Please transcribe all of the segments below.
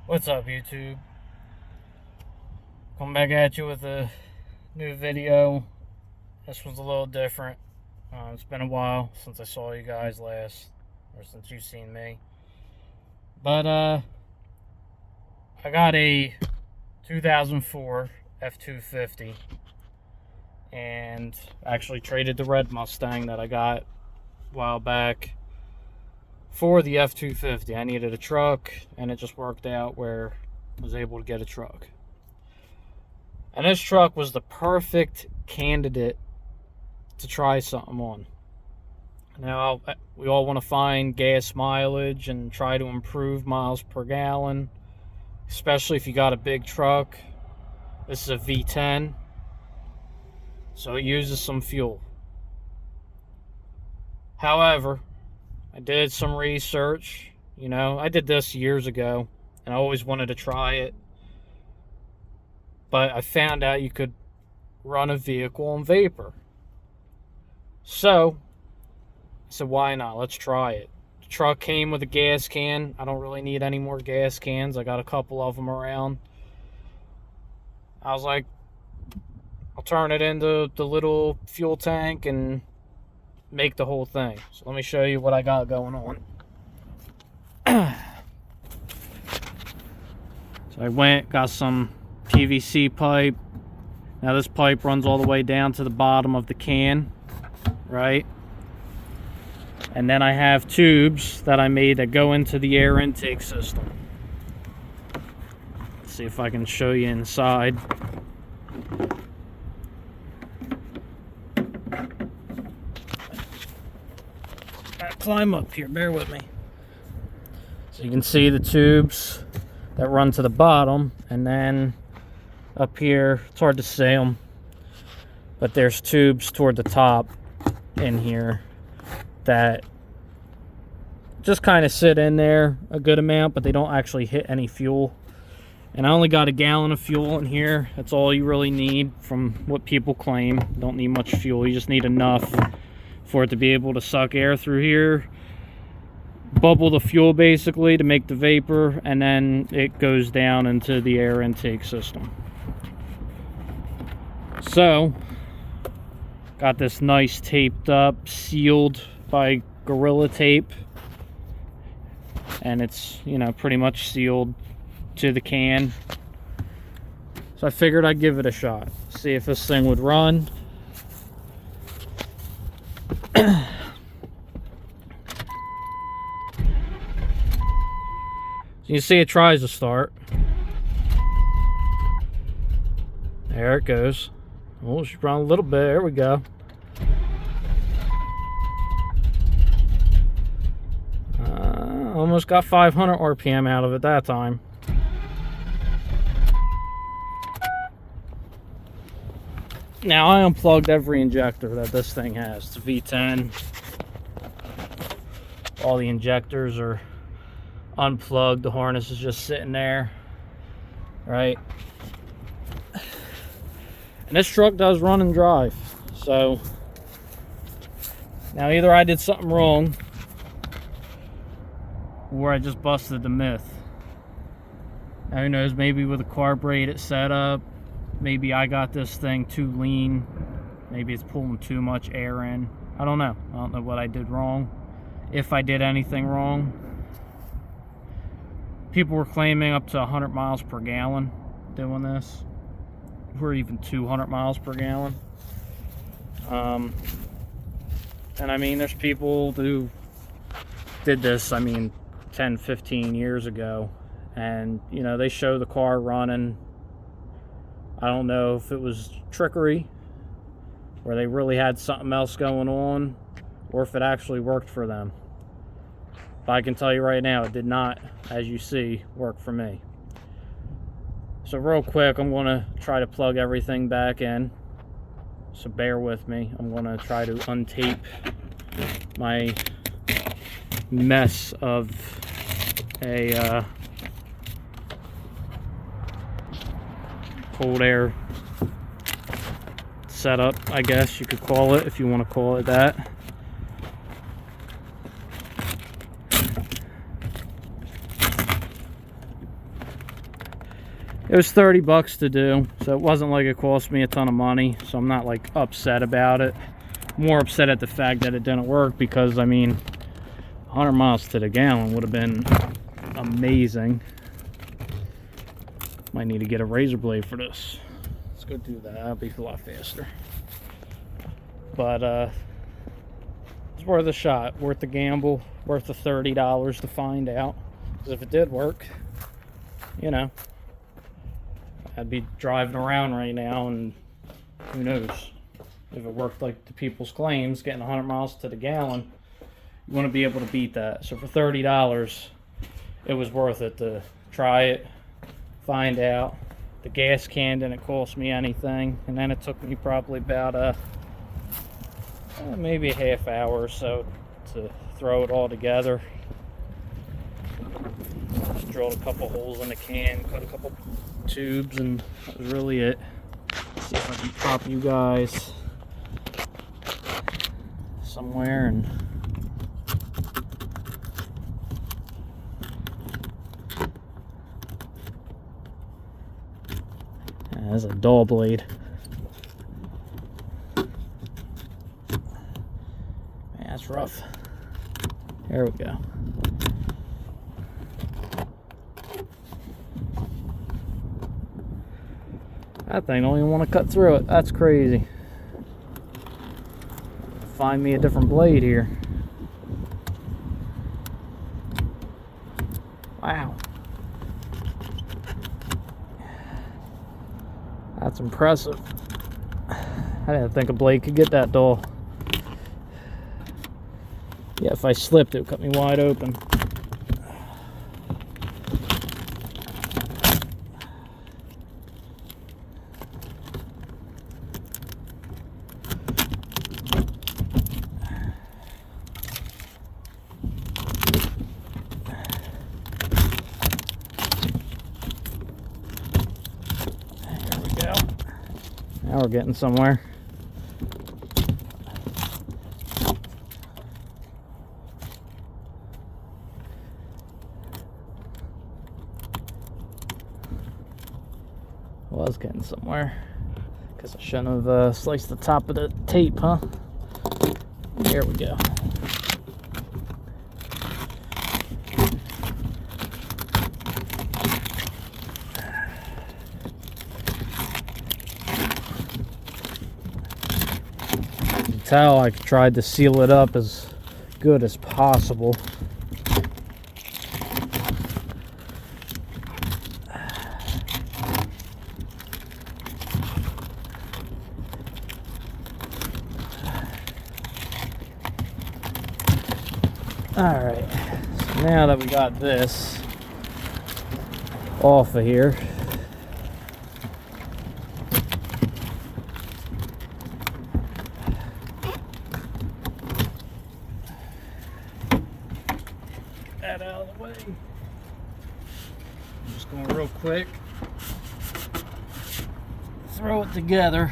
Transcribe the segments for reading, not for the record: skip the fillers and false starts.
What's up, YouTube? Come back at you with a new video. This one's a little different. It's been a while since I saw you guys last, or since you've seen me. But I got a 2004 F-250, and actually traded the red Mustang that I got a while back for the F-250. I needed a truck, and it just worked out where I was able to get a truck. And this truck was the perfect candidate to try something on. Now, we all want to find gas mileage and try to improve miles per gallon, especially if you got a big truck. This is a V10, so it uses some fuel. However, I did some research. I did this years ago, and I always wanted to try it. But I found out you could run a vehicle on vapor. So, I said, why not? Let's try it. The truck came with a gas can. I don't really need any more gas cans. I got a couple of them around. I was like, I'll turn it into the little fuel tank and make the whole thing. So let me show you what I got going on. So I got some PVC pipe. Now this pipe runs all the way down to the bottom of the can, right? And then I have tubes that I made that go into the air intake system. Let's see if I can show you inside. Gotta climb up here, bear with me. So you can see the tubes that run to the bottom, and then up here, it's hard to see them, but there's tubes toward the top in here that just kind of sit in there a good amount, but they don't actually hit any fuel. And I only got a gallon of fuel in here. That's all you really need from what people claim. You don't need much fuel. You just need enough for it to be able to suck air through here, bubble the fuel basically to make the vapor, and then it goes down into the air intake system. So, got this nice taped up, sealed by Gorilla Tape, and it's, pretty much sealed to the can. So I figured I'd give it a shot, see if this thing would run. You see it tries to start. There it goes. Oh, she's run a little bit. There we go. Almost got 500 RPM out of it that time. Now I unplugged every injector that this thing has. It's a V10. All the injectors are unplugged. The harness is just sitting there, right? And this truck does run and drive. So now either I did something wrong, or I just busted the myth. Now who knows, maybe with a carbureted setup, maybe I got this thing too lean, maybe it's pulling too much air in. I don't know what I did wrong, if I did anything wrong. People were claiming up to 100 miles per gallon doing this, or even 200 miles per gallon. And I mean, there's people who did this, 10, 15 years ago, and they show the car running. I don't know if it was trickery, where they really had something else going on, or if it actually worked for them. But I can tell you right now, it did not, as you see, work for me. So real quick, I'm going to try to plug everything back in. So bear with me. I'm going to try to untape my mess of a cold air setup, I guess you could call it, if you want to call it that. It was 30 bucks to do, so it wasn't like it cost me a ton of money, so I'm not like upset about it. More upset at the fact that it didn't work, because I mean 100 miles to the gallon would have been amazing. Might need to get a razor blade for this. Let's go do that. That'll be a lot faster. But it's worth a shot, worth the gamble, worth the $30 to find out. Because if it did work, you know, I'd be driving around right now, and who knows if it worked like the people's claims, getting 100 miles to the gallon. You want to be able to beat that. So for $30, it was worth it to try it, find out. The gas can didn't cost me anything, and then it took me probably about maybe a half hour or so to throw it all together. Just drilled a couple holes in the can, cut a couple tubes, and that was really it. Let's see if I can pop you guys somewhere. And that's a dull blade. Man, that's rough. There we go. That thing don't even want to cut through it. That's crazy. Find me a different blade here. Wow. That's impressive. I didn't think a blade could get that dull. Yeah, if I slipped, it would cut me wide open. Now we're getting somewhere. Was getting somewhere. Guess I shouldn't have sliced the top of the tape, huh? There we go. Tell I tried to seal it up as good as possible. Alright, so now that we got this off of here, that out of the way. I'm just going real quick, throw it together.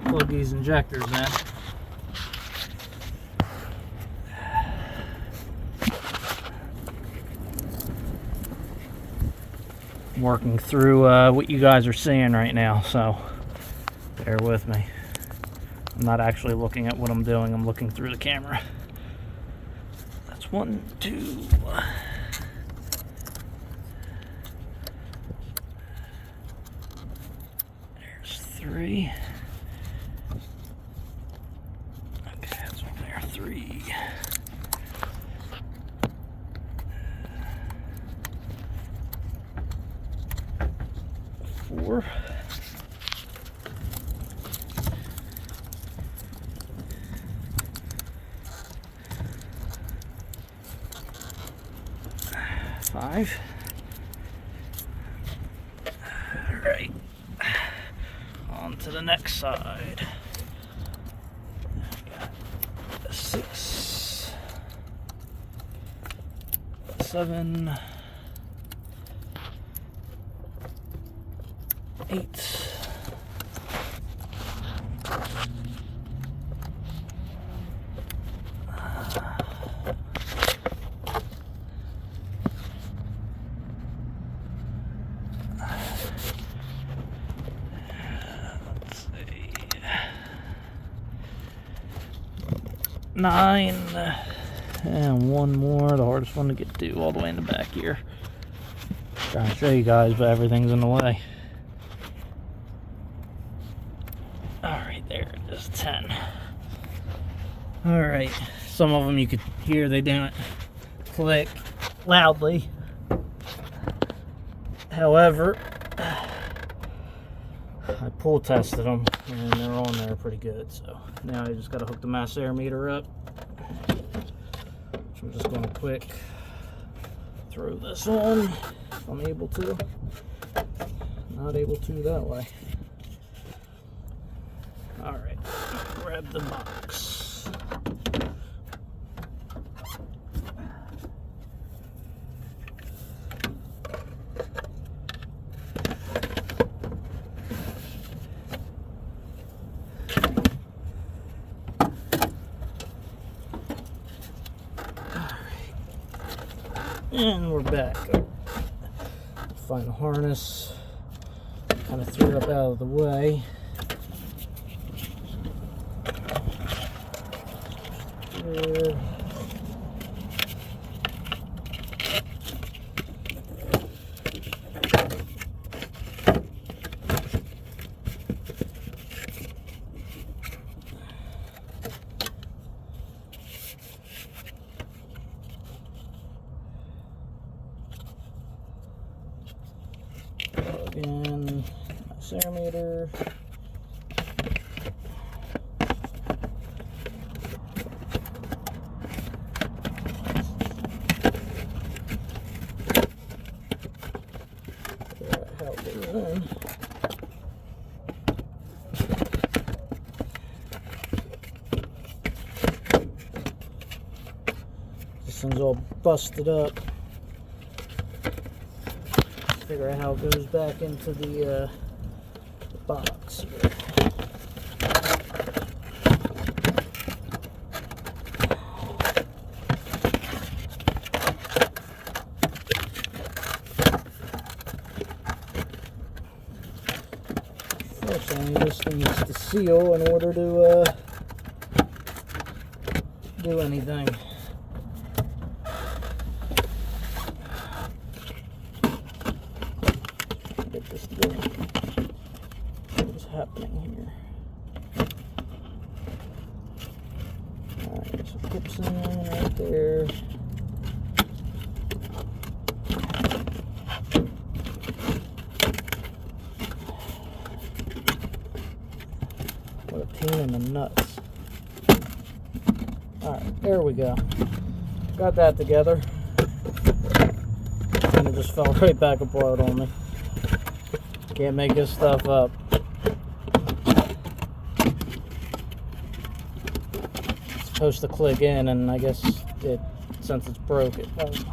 Plug these injectors in. I'm working through what you guys are seeing right now, so bear with me. I'm not actually looking at what I'm doing, I'm looking through the camera. That's 1, 2. There's 3. Okay, that's one there. 3. 4. 5. All right, on to the next side. Got 6, 7, 8, Nine, and one more, the hardest one to get to, all the way in the back here. Trying to show you guys, but everything's in the way. Alright, there it is, 10. Alright, some of them you could hear, they didn't click loudly. However, I pull tested them and they're on there pretty good. So now I just got to hook the mass air meter up. So I'm just going to quick throw this on if I'm able to. Not able to that way. Alright, grab the box. And we're back. Find the harness. Kind of threw it up out of the way. There. Plug in my air meter. This thing's all busted up. Figure out how it goes back into the box. Fortunately, this needs to seal in order to do anything. Get this going. What is happening here? Alright, so clips in right there. What a pain in the nuts. Alright, there we go. Got that together. And it just fell right back apart on me. Can't make this stuff up. It's supposed to click in, and I guess since it's broke, it won't.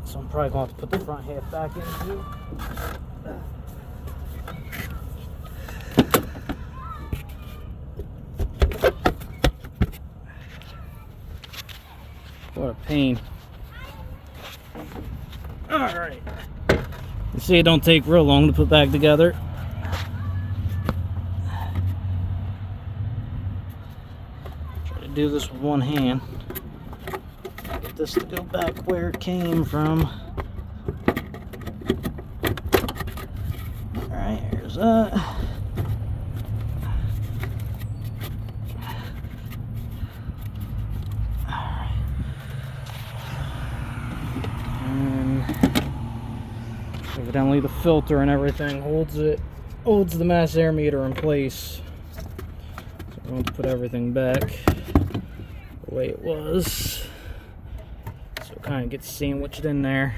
So I'm probably going to have to put the front half back in too. What a pain. Alright. You see, it don't take real long to put back together. Try to do this with one hand. Get this to go back where it came from. Alright, here's that. Evidently the filter and everything holds the mass air meter in place. So I'm going to put everything back the way it was, so it kind of gets sandwiched in there.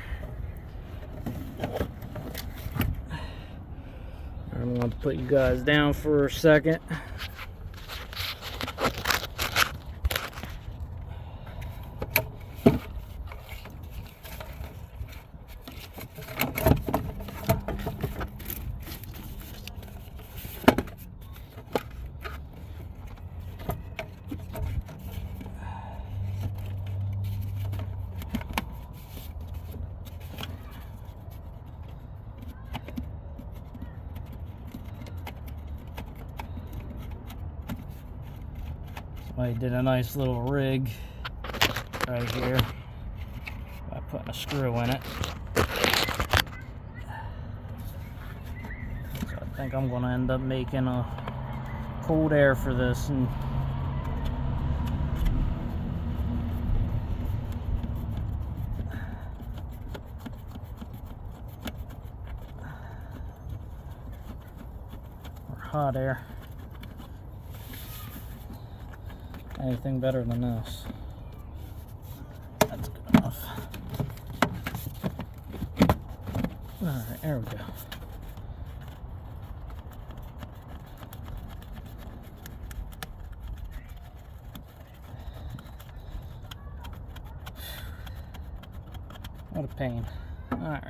I'm going to put you guys down for a second. I did a nice little rig right here by putting a screw in it. So I think I'm going to end up making a cold air for this, and or hot air. Anything better than this. That's good enough. Alright, there we go. What a pain. Alright.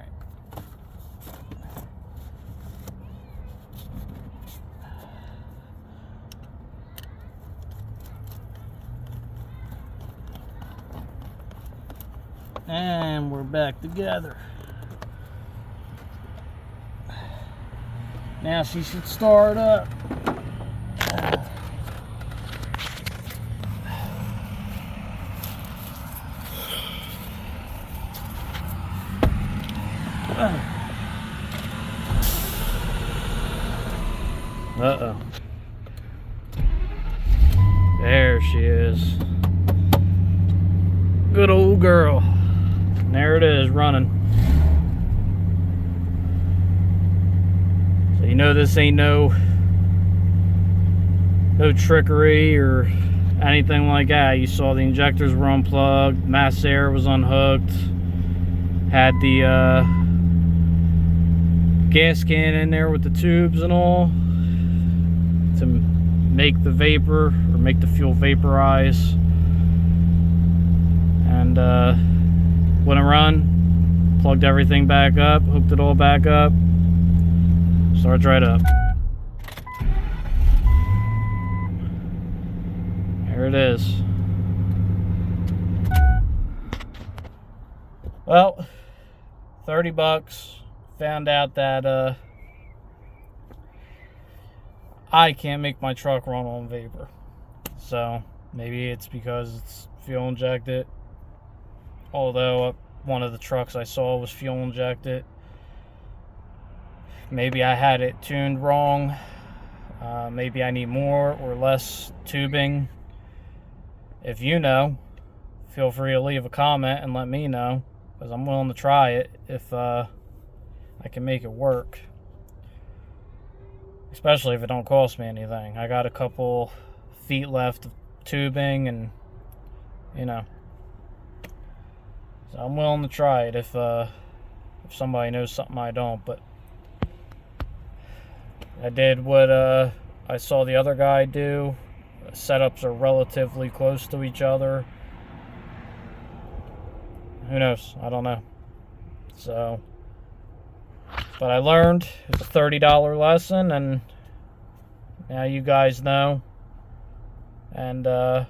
And we're back together. Now she should start up. Uh-oh. There she is. Good old girl. And there it is, running. So you know this ain't no trickery or anything like that. You saw the injectors were unplugged, mass air was unhooked, had the gas can in there with the tubes and all to make the vapor, or make the fuel vaporize. And wouldn't run, plugged everything back up, hooked it all back up, starts right up. There it is. Well, 30 bucks. Found out that I can't make my truck run on vapor. So maybe it's because it's fuel injected. Although one of the trucks I saw was fuel injected. Maybe I had it tuned wrong. Maybe I need more or less tubing. If you know, feel free to leave a comment and let me know, because I'm willing to try it if I can make it work. Especially if it don't cost me anything. I got a couple feet left of tubing, and you know. So I'm willing to try it if somebody knows something I don't. But I did what I saw the other guy do. Setups are relatively close to each other. Who knows? I don't know. So, but I learned. It's a $30 lesson, and now you guys know. And if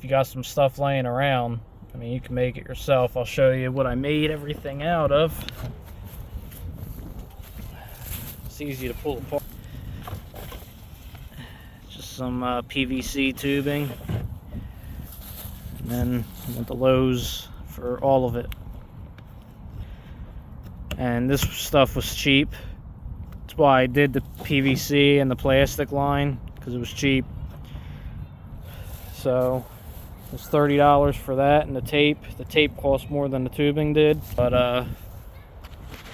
you got some stuff laying around, I mean, you can make it yourself. I'll show you what I made everything out of. It's easy to pull apart. Just some PVC tubing. And then went to Lowe's for all of it. And this stuff was cheap. That's why I did the PVC and the plastic line, because it was cheap. So it was $30 for that, and the tape. The tape cost more than the tubing did, but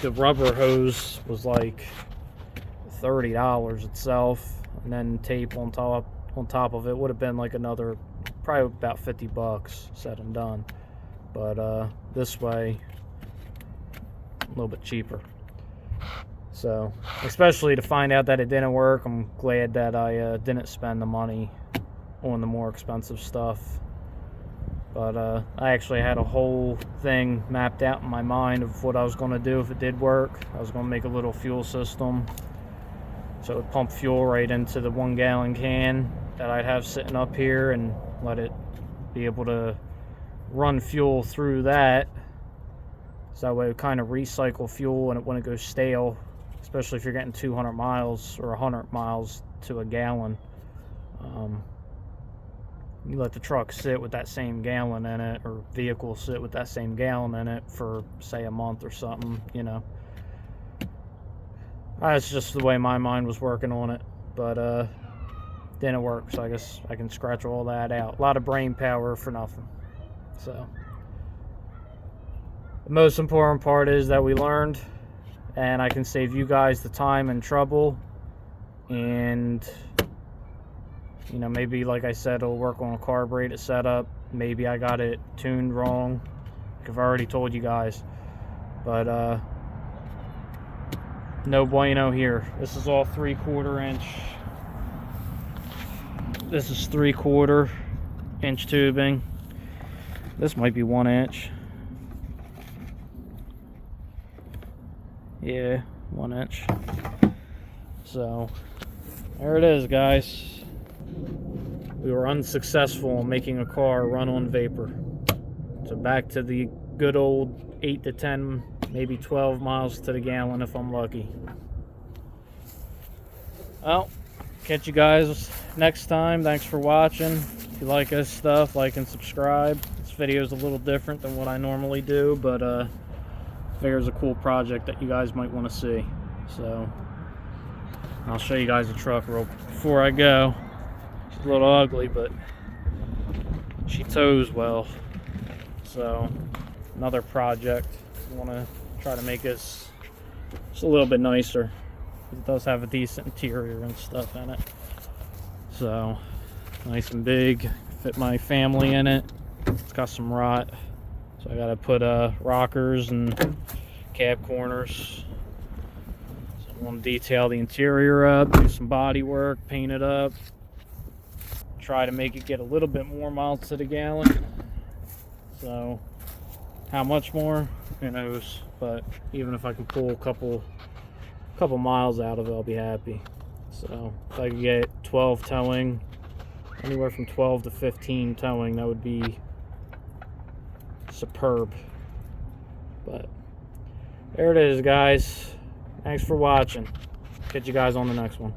the rubber hose was like $30 itself, and then tape on top of it would have been like another, probably about 50 bucks said and done. But this way, a little bit cheaper. So, especially to find out that it didn't work, I'm glad that I didn't spend the money on the more expensive stuff. But I actually had a whole thing mapped out in my mind of what I was going to do if it did work. I was going to make a little fuel system, so it would pump fuel right into the 1 gallon can that I'd have sitting up here, and let it be able to run fuel through that. So that way it would kind of recycle fuel and it wouldn't go stale, especially if you're getting 200 miles or 100 miles to a gallon. you let the truck sit with that same gallon in it, or vehicle sit with that same gallon in it for, say, a month or something, you know. That's just the way my mind was working on it, but didn't work, so I guess I can scratch all that out. A lot of brain power for nothing. So the most important part is that we learned, and I can save you guys the time and trouble, and you know, maybe, like I said, it'll work on a carburetor setup. Maybe I got it tuned wrong, like I've already told you guys. But no bueno here. This is all 3/4 inch. This is 3/4 inch tubing. This might be 1 inch. Yeah, 1 inch. So there it is, guys. We were unsuccessful in making a car run on vapor. So back to the good old 8 to 10, maybe 12 miles to the gallon if I'm lucky. Well, catch you guys next time. Thanks for watching. If you like this stuff, like and subscribe. This video is a little different than what I normally do, but I figure it's a cool project that you guys might want to see. So I'll show you guys the truck real before I go. She's a little ugly, but she tows well. So another project. I want to try to make this just a little bit nicer. It does have a decent interior and stuff in it. So nice and big. Fit my family in it. It's got some rot. So I got to put rockers and cab corners. So I want to detail the interior up, do some body work, paint it up. Try to make it get a little bit more miles to the gallon. So how much more, who knows, but even if I can pull a couple miles out of it, I'll be happy. So if I could get 12 towing, anywhere from 12 to 15 towing, that would be superb. But there it is, guys. Thanks for watching. Catch you guys on the next one.